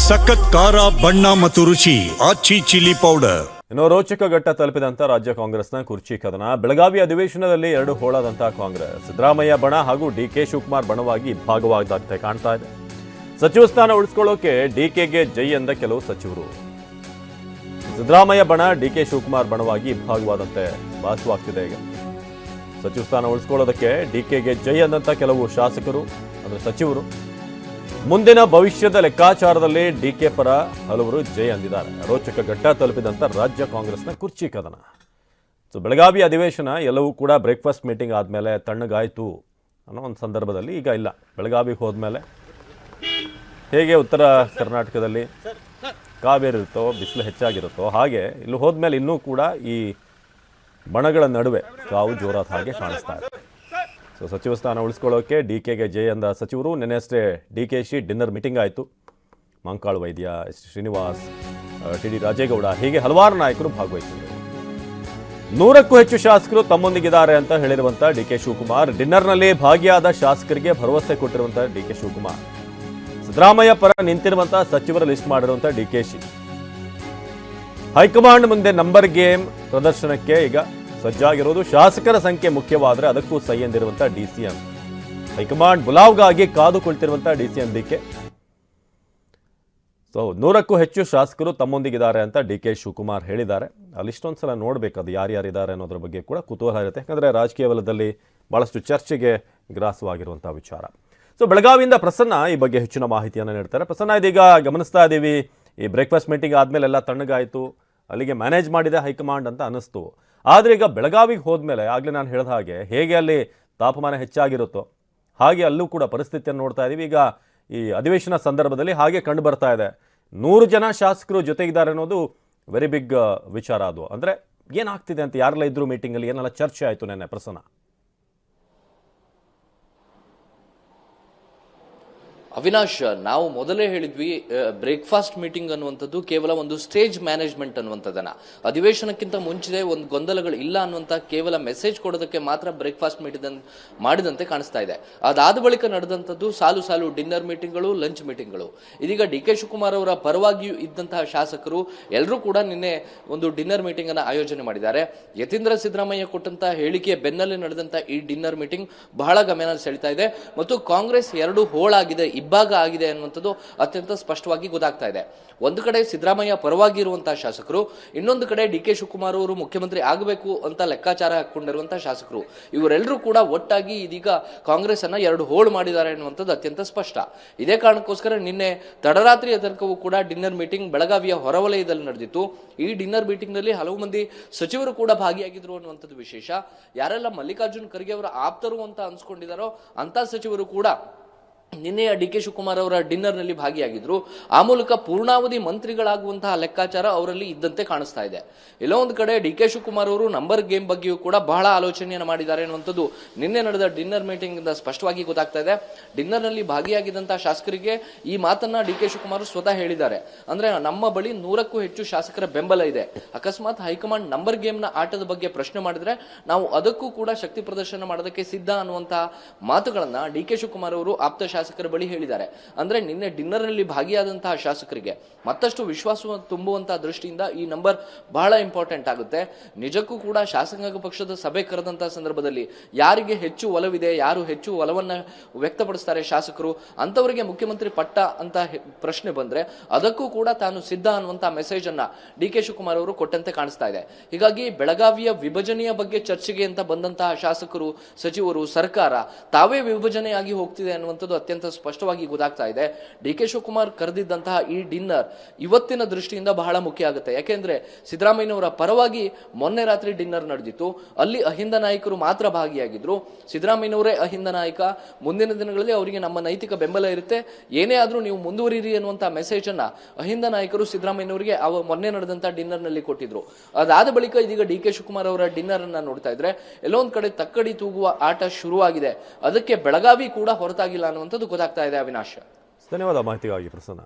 ಸಖತ್ ಖಾರ ಬಣ್ಣ ಮತ್ತು ರುಚಿ ಆಚಿ ಚಿಲ್ಲಿ ಪೌಡರ್. ಇನ್ನು ರೋಚಕ ಘಟ್ಟ ತಲುಪಿದಂತ ರಾಜ್ಯ ಕಾಂಗ್ರೆಸ್ನ ಕುರ್ಚಿ ಕದನ. ಬೆಳಗಾವಿ ಅಧಿವೇಶನದಲ್ಲಿ ಎರಡು ಹೋಳಾದಂತಹ ಕಾಂಗ್ರೆಸ್. ಸಿದ್ದರಾಮಯ್ಯ ಬಣ ಹಾಗೂ ಡಿಕೆ ಶಿವಕುಮಾರ್ ಬಣವಾಗಿ ಇಬ್ಬಾಗವಾದಂತೆ ಕಾಣ್ತಾ ಇದೆ. ಸಚಿವ ಸ್ಥಾನ ಉಳಿಸ್ಕೊಳ್ಳೋಕೆ ಡಿಕೆಗೆ ಜೈ ಎಂದ ಕೆಲವು ಸಚಿವರು. ಸಿದ್ದರಾಮಯ್ಯ ಬಣ ಡಿಕೆ ಶಿವಕುಮಾರ್ ಬಣವಾಗಿ ಇಬ್ಬಾಗವಾದಂತೆ ಭಾಸವಾಗ್ತಿದೆ. ಈಗ ಸಚಿವ ಸ್ಥಾನ ಉಳಿಸ್ಕೊಳ್ಳೋದಕ್ಕೆ ಡಿಕೆಗೆ ಜೈ ಎಂದಂತ ಕೆಲವು ಶಾಸಕರು ಅಂದ್ರೆ ಸಚಿವರು. ಮುಂದಿನ ಭವಿಷ್ಯದ ಲೆಕ್ಕಾಚಾರದಲ್ಲಿ ಡಿಕೆ ಪರ ಹಲವರು ಜೈ ಅಂದಿದ್ದಾರೆ. ರೋಚಕ ಘಟ್ಟ ತಲುಪಿದಂತ ರಾಜ್ಯ ಕಾಂಗ್ರೆಸ್ನ ಕುರ್ಚಿ ಕದನ. ಬೆಳಗಾವಿ ಅಧಿವೇಶನ ಎಲ್ಲವೂ ಕೂಡ ಬ್ರೇಕ್ಫಾಸ್ಟ್ ಮೀಟಿಂಗ್ ಆದಮೇಲೆ ತಣ್ಣಗಾಯಿತು ಅನ್ನೋ ಒಂದು ಸಂದರ್ಭದಲ್ಲಿ ಈಗ ಇಲ್ಲ. ಬೆಳಗಾವಿಗೆ ಹೋದ್ಮೇಲೆ ಹೇಗೆ ಉತ್ತರ ಕರ್ನಾಟಕದಲ್ಲಿ ಕಾವೇರಿ ಇರುತ್ತೋ, ಬಿಸಿಲು ಹೆಚ್ಚಾಗಿರುತ್ತೋ, ಹಾಗೆ ಇಲ್ಲಿ ಹೋದ್ಮೇಲೆ ಇನ್ನೂ ಕೂಡ ಈ ಬಣಗಳ ನಡುವೆ ಕಾವು ಜೋರಾದ ಹಾಗೆ ಕಾಣಿಸ್ತಾ ಇದೆ. ಸಚಿವ ಸ್ಥಾನ ಉಳಿಸ್ಕೊಳ್ಳೋಕೆ ಡಿಕೆಗೆ ಜೈ ಅಂದ ಸಚಿವರು. ನಿನ್ನೆಯಷ್ಟೇ ಡಿಕೆಶಿ ಡಿನ್ನರ್ ಮೀಟಿಂಗ್ ಆಯಿತು. ಮಂಕಾಳು ವೈದ್ಯ, ಎಸ್ ಶ್ರೀನಿವಾಸ್, ಟಿ.ಡಿ. ರಾಜೇಗೌಡ ಹೀಗೆ ಹಲವಾರು ನಾಯಕರು ಭಾಗವಹಿಸಿದರು. 100ಕ್ಕೂ ಹೆಚ್ಚು ಶಾಸಕರು ತಮ್ಮೊಂದಿಗಿದ್ದಾರೆ ಅಂತ ಹೇಳಿರುವಂಥ ಡಿಕೆ ಶಿವಕುಮಾರ್. ಡಿನ್ನರ್ನಲ್ಲಿ ಭಾಗಿಯಾದ ಶಾಸಕರಿಗೆ ಭರವಸೆ ಕೊಟ್ಟಿರುವಂಥ ಡಿಕೆ ಶಿವಕುಮಾರ್. ಸಿದ್ದರಾಮಯ್ಯ ಪರ ನಿಂತಿರುವಂಥ ಸಚಿವರ ಲಿಸ್ಟ್ ಮಾಡಿರುವಂಥ ಡಿಕೆಶಿ. ಹೈಕಮಾಂಡ್ ಮುಂದೆ ನಂಬರ್ ಗೇಮ್ ಪ್ರದರ್ಶನಕ್ಕೆ ಈಗ ಸಜ್ಜಾಗಿರೋದು. ಶಾಸಕರ ಸಂಖ್ಯೆ ಮುಖ್ಯವಾದರೆ ಅದಕ್ಕೂ ಸೈ ಎಂದಿರುವಂಥ ಡಿಸಿಎಂ. ಹೈಕಮಾಂಡ್ ಬುಲಾವ್ಗಾಗಿ ಕಾದು ಕುಳಿತಿರುವಂಥ ಡಿಸಿಎಂ ಡಿಕೆ. 100ಕ್ಕೂ ಹೆಚ್ಚು ಶಾಸಕರು ತಮ್ಮೊಂದಿಗಿದ್ದಾರೆ ಅಂತ ಡಿಕೆ ಶಿವಕುಮಾರ್ ಹೇಳಿದ್ದಾರೆ. ಅಲ್ಲಿಷ್ಟೊಂದ್ಸಲ ನೋಡ್ಬೇಕು ಅದು ಯಾರ್ಯಾರಿದ್ದಾರೆ ಅನ್ನೋದ್ರ ಬಗ್ಗೆ ಕೂಡ ಕುತೂಹಲ ಇರುತ್ತೆ. ಯಾಕಂದರೆ ರಾಜಕೀಯ ವಲಯದಲ್ಲಿ ಬಹಳಷ್ಟು ಚರ್ಚೆಗೆ ಗ್ರಾಸವಾಗಿರುವಂಥ ವಿಚಾರ. ಬೆಳಗಾವಿಯಿಂದ ಪ್ರಸನ್ನ ಈ ಬಗ್ಗೆ ಹೆಚ್ಚಿನ ಮಾಹಿತಿಯನ್ನು ನೀಡ್ತಾರೆ. ಪ್ರಸನ್ನ, ಇದೀಗ ಗಮನಿಸ್ತಾ ಇದ್ದೀವಿ, ಈ ಬ್ರೇಕ್ಫಾಸ್ಟ್ ಮೀಟಿಂಗ್ ಆದಮೇಲೆ ಎಲ್ಲ ತಣ್ಣಗಾಯಿತು, ಅಲ್ಲಿಗೆ ಮ್ಯಾನೇಜ್ ಮಾಡಿದೆ ಹೈಕಮಾಂಡ್ ಅಂತ ಅನ್ನಿಸ್ತು. ಆದರೆ ಈಗ ಬೆಳಗಾವಿಗೆ ಹೋದ್ಮೇಲೆ ಆಗಲೇ ನಾನು ಹೇಳಿದ ಹಾಗೆ ಹೇಗೆ ಅಲ್ಲಿ ತಾಪಮಾನ ಹೆಚ್ಚಾಗಿರುತ್ತೋ ಹಾಗೆ ಅಲ್ಲೂ ಕೂಡ ಪರಿಸ್ಥಿತಿಯನ್ನು ನೋಡ್ತಾ ಇದ್ದೀವಿ. ಈಗ ಈ ಅಧಿವೇಶನ ಸಂದರ್ಭದಲ್ಲಿ ಹಾಗೆ ಕಂಡು ಬರ್ತಾ ಇದೆ. 100 ಜನ ಶಾಸಕರು ಜೊತೆಗಿದ್ದಾರೆ ಅನ್ನೋದು ವೆರಿ ಬಿಗ್ ವಿಚಾರ. ಅದು ಅಂದರೆ ಏನಾಗ್ತಿದೆ ಅಂತ ಯಾರೆಲ್ಲ ಇದ್ರು ಮೀಟಿಂಗಲ್ಲಿ, ಏನೆಲ್ಲ ಚರ್ಚೆ ಆಯಿತು ನೆನ್ನೆ ಪ್ರಸನ್ನ? ಅವಿನಾಶ್, ನಾವು ಮೊದಲೇ ಹೇಳಿದ್ವಿ ಬ್ರೇಕ್ಫಾಸ್ಟ್ ಮೀಟಿಂಗ್ ಅನ್ನುವಂಥದ್ದು ಕೇವಲ ಒಂದು ಸ್ಟೇಜ್ ಮ್ಯಾನೇಜ್ಮೆಂಟ್ ಅನ್ನುವಂಥದ್ದನ್ನ, ಅಧಿವೇಶನಕ್ಕಿಂತ ಮುಂಚೆ ಒಂದು ಗೊಂದಲಗಳು ಇಲ್ಲ ಅನ್ನುವಂಥ ಕೇವಲ ಮೆಸೇಜ್ ಕೊಡೋದಕ್ಕೆ ಮಾತ್ರ ಬ್ರೇಕ್ಫಾಸ್ಟ್ ಮೀಟಿಂಗ್ ಮಾಡಿದಂತೆ ಕಾಣಿಸ್ತಾ ಇದೆ. ಅದಾದ ಬಳಿಕ ನಡೆದಂಥದ್ದು ಸಾಲು ಸಾಲು ಡಿನ್ನರ್ ಮೀಟಿಂಗ್ಗಳು, ಲಂಚ್ ಮೀಟಿಂಗ್ಗಳು. ಇದೀಗ ಡಿ ಕೆ ಶಿವಕುಮಾರ್ ಅವರ ಪರವಾಗಿಯೂ ಇದ್ದಂತಹ ಶಾಸಕರು ಎಲ್ಲರೂ ಕೂಡ ನಿನ್ನೆ ಒಂದು ಡಿನ್ನರ್ ಮೀಟಿಂಗ್ ಅನ್ನು ಆಯೋಜನೆ ಮಾಡಿದ್ದಾರೆ. ಯತೀಂದ್ರ ಸಿದ್ದರಾಮಯ್ಯ ಕೊಟ್ಟಂತಹ ಹೇಳಿಕೆಯ ಬೆನ್ನಲ್ಲೇ ನಡೆದಂತಹ ಈ ಡಿನ್ನರ್ ಮೀಟಿಂಗ್ ಬಹಳ ಗಮನ ಸೆಳೀತಾ ಇದೆ. ಮತ್ತು ಕಾಂಗ್ರೆಸ್ ಎರಡು ಹೋಳಾಗಿದೆ, ಇಬ್ಬಾಗ ಆಗಿದೆ ಅನ್ನುವಂಥದ್ದು ಅತ್ಯಂತ ಸ್ಪಷ್ಟವಾಗಿ ಗೊತ್ತಾಗ್ತಾ ಇದೆ. ಒಂದು ಕಡೆ ಸಿದ್ದರಾಮಯ್ಯ ಪರವಾಗಿ ಇರುವಂತಹ ಶಾಸಕರು, ಇನ್ನೊಂದು ಕಡೆ ಡಿ ಕೆ ಶಿವಕುಮಾರ್ ಅವರು ಮುಖ್ಯಮಂತ್ರಿ ಆಗಬೇಕು ಅಂತ ಲೆಕ್ಕಾಚಾರ ಹಾಕೊಂಡಿರುವಂತಹ ಶಾಸಕರು. ಇವರೆಲ್ಲರೂ ಕೂಡ ಒಟ್ಟಾಗಿ ಇದೀಗ ಕಾಂಗ್ರೆಸ್ ಅನ್ನ ಎರಡು ಹೋಳು ಮಾಡಿದ್ದಾರೆ ಅನ್ನುವಂಥದ್ದು ಅತ್ಯಂತ ಸ್ಪಷ್ಟ. ಇದೇ ಕಾರಣಕ್ಕೋಸ್ಕರ ನಿನ್ನೆ ತಡರಾತ್ರಿಯ ತನಕವೂ ಕೂಡ ಡಿನ್ನರ್ ಮೀಟಿಂಗ್ ಬೆಳಗಾವಿಯ ಹೊರವಲಯದಲ್ಲಿ ನಡೆದಿತ್ತು. ಈ ಡಿನ್ನರ್ ಮೀಟಿಂಗ್ ನಲ್ಲಿ ಹಲವು ಮಂದಿ ಸಚಿವರು ಕೂಡ ಭಾಗಿಯಾಗಿದ್ರು ಅನ್ನುವಂಥದ್ದು ವಿಶೇಷ. ಯಾರೆಲ್ಲ ಮಲ್ಲಿಕಾರ್ಜುನ್ ಖರ್ಗೆ ಅವರ ಆಪ್ತರು ಅಂತ ಅನ್ಸ್ಕೊಂಡಿದ್ದಾರೋ ಅಂತ ಸಚಿವರು ಕೂಡ ನಿನ್ನೆಯ ಡಿ ಕೆ ಶಿವಕುಮಾರ್ ಅವರ ಡಿನ್ನರ್ ನಲ್ಲಿ ಭಾಗಿಯಾಗಿದ್ರು. ಆ ಮೂಲಕ ಪೂರ್ಣಾವಧಿ ಮಂತ್ರಿಗಳಾಗುವಂತಹ ಲೆಕ್ಕಾಚಾರ ಅವರಲ್ಲಿ ಇದ್ದಂತೆ ಕಾಣಿಸ್ತಾ ಇದೆ. ಎಲ್ಲೋ ಒಂದು ಕಡೆ ಡಿ ಕೆ ಶಿವಕುಮಾರ್ ಅವರು ನಂಬರ್ ಗೇಮ್ ಬಗ್ಗೆಯೂ ಕೂಡ ಬಹಳ ಆಲೋಚನೆಯನ್ನು ಮಾಡಿದ್ದಾರೆ ಅನ್ನುವಂಥದ್ದು ನಿನ್ನೆ ನಡೆದ ಡಿನ್ನರ್ ಮೀಟಿಂಗ್ ಇಂದ ಸ್ಪಷ್ಟವಾಗಿ ಗೊತ್ತಾಗ್ತಾ ಇದೆ. ಡಿನ್ನರ್ ನಲ್ಲಿ ಭಾಗಿಯಾಗಿದ್ದಂತಹ ಶಾಸಕರಿಗೆ ಈ ಮಾತನ್ನ ಡಿ ಕೆ ಶಿವಕುಮಾರ್ ಸ್ವತಃ ಹೇಳಿದ್ದಾರೆ. ಅಂದ್ರೆ ನಮ್ಮ ಬಳಿ 100ಕ್ಕೂ ಹೆಚ್ಚು ಶಾಸಕರ ಬೆಂಬಲ ಇದೆ. ಅಕಸ್ಮಾತ್ ಹೈಕಮಾಂಡ್ ನಂಬರ್ ಗೇಮ್ ನ ಆಟದ ಬಗ್ಗೆ ಪ್ರಶ್ನೆ ಮಾಡಿದ್ರೆ ನಾವು ಅದಕ್ಕೂ ಕೂಡ ಶಕ್ತಿ ಪ್ರದರ್ಶನ ಮಾಡೋದಕ್ಕೆ ಸಿದ್ಧ ಅನ್ನುವಂತಹ ಮಾತುಗಳನ್ನ ಡಿ ಕೆ ಶಿವಕುಮಾರ್ ಅವರು ಆಪ್ತ ಶಾಸಕರ ಬಳಿ ಹೇಳಿದ್ದಾರೆ. ಅಂದ್ರೆ ನಿನ್ನೆ ಡಿನ್ನರ್ ನಲ್ಲಿ ಭಾಗಿಯಾದಂತಹ ಶಾಸಕರಿಗೆ ಮತ್ತಷ್ಟು ವಿಶ್ವಾಸ ತುಂಬುವಂತಹ ದೃಷ್ಟಿಯಿಂದ ಈ ನಂಬರ್ ಬಹಳ ಇಂಪಾರ್ಟೆಂಟ್ ಆಗುತ್ತೆ. ನಿಜಕ್ಕೂ ಕೂಡ ಶಾಸಕಾಂಗ ಪಕ್ಷದ ಸಭೆ ಕರೆದಂತಹ ಸಂದರ್ಭದಲ್ಲಿ ಯಾರಿಗೆ ಹೆಚ್ಚು ಒಲವಿದೆ, ಯಾರು ಹೆಚ್ಚು ಒಲವನ್ನ ವ್ಯಕ್ತಪಡಿಸ್ತಾರೆ ಶಾಸಕರು, ಅಂತವರಿಗೆ ಮುಖ್ಯಮಂತ್ರಿ ಪಟ್ಟ ಅಂತ ಪ್ರಶ್ನೆ ಬಂದ್ರೆ ಅದಕ್ಕೂ ಕೂಡ ತಾನು ಸಿದ್ಧ ಅನ್ನುವಂತಹ ಮೆಸೇಜ್ ಅನ್ನ ಡಿ ಕೆ ಶಿವಕುಮಾರ್ ಅವರು ಕೊಟ್ಟಂತೆ ಕಾಣಿಸ್ತಾ ಇದೆ. ಹೀಗಾಗಿ ಬೆಳಗಾವಿಯ ವಿಭಜನೆಯ ಬಗ್ಗೆ ಚರ್ಚೆಗೆ ಅಂತ ಬಂದಂತಹ ಶಾಸಕರು, ಸಚಿವರು, ಸರ್ಕಾರ ತಾವೇ ವಿಭಜನೆಯಾಗಿ ಹೋಗ್ತಿದೆ ಅನ್ನುವಂಥದ್ದು ಅತ್ಯಂತ ಸ್ಪಷ್ಟವಾಗಿ ಗೊತ್ತಾಗ್ತಾ ಇದೆ. ಡಿ ಕೆ ಶಿವಕುಮಾರ್ ಕರೆದಿದ್ದಂತಹ ಈ ಡಿನ್ನರ್ ಇವತ್ತಿನ ದೃಷ್ಟಿಯಿಂದ ಬಹಳ ಮುಖ್ಯ ಆಗುತ್ತೆ. ಯಾಕೆಂದ್ರೆ ಸಿದ್ದರಾಮಯ್ಯನವರ ಪರವಾಗಿ ಮೊನ್ನೆ ರಾತ್ರಿ ಡಿನ್ನರ್ ನಡೆದಿತ್ತು. ಅಲ್ಲಿ ಅಹಿಂದ ನಾಯಕರು ಮಾತ್ರ ಭಾಗಿಯಾಗಿದ್ರು. ಸಿದ್ದರಾಮಯ್ಯನವರೇ ಅಹಿಂದ ನಾಯಕ, ಮುಂದಿನ ದಿನಗಳಲ್ಲಿ ಅವರಿಗೆ ನಮ್ಮ ನೈತಿಕ ಬೆಂಬಲ ಇರುತ್ತೆ, ಏನೇ ಆದ್ರೂ ನೀವು ಮುಂದುವರಿರಿ ಅನ್ನುವಂತಹ ಮೆಸೇಜ್ ಅನ್ನ ಅಹಿಂದ ನಾಯಕರು ಸಿದ್ದರಾಮಯ್ಯನವರಿಗೆ ಮೊನ್ನೆ ನಡೆದಂತಹ ಡಿನ್ನರ್ ನಲ್ಲಿ ಕೊಟ್ಟಿದ್ರು. ಅದಾದ ಬಳಿಕ ಇದೀಗ ಡಿ ಕೆ ಶಿವಕುಮಾರ್ ಅವರ ಡಿನ್ನರ್ ಅನ್ನ ನೋಡ್ತಾ ಇದ್ರೆ ಎಲ್ಲೋ ಒಂದ್ ಕಡೆ ತಕ್ಕಡಿ ತೂಗುವ ಆಟ ಶುರುವಾಗಿದೆ. ಅದಕ್ಕೆ ಬೆಳಗಾವಿ ಕೂಡ ಹೊರತಾಗಿಲ್ಲ ಅನ್ನುವಂಥದ್ದು ಗೊತ್ತಾಗ್ತಾ ಇದೆ. ಅವಿನಾಶ್, ಧನ್ಯವಾದ ಮಾಹಿತಿಗಾಗಿ ಪ್ರಸನ್ನ.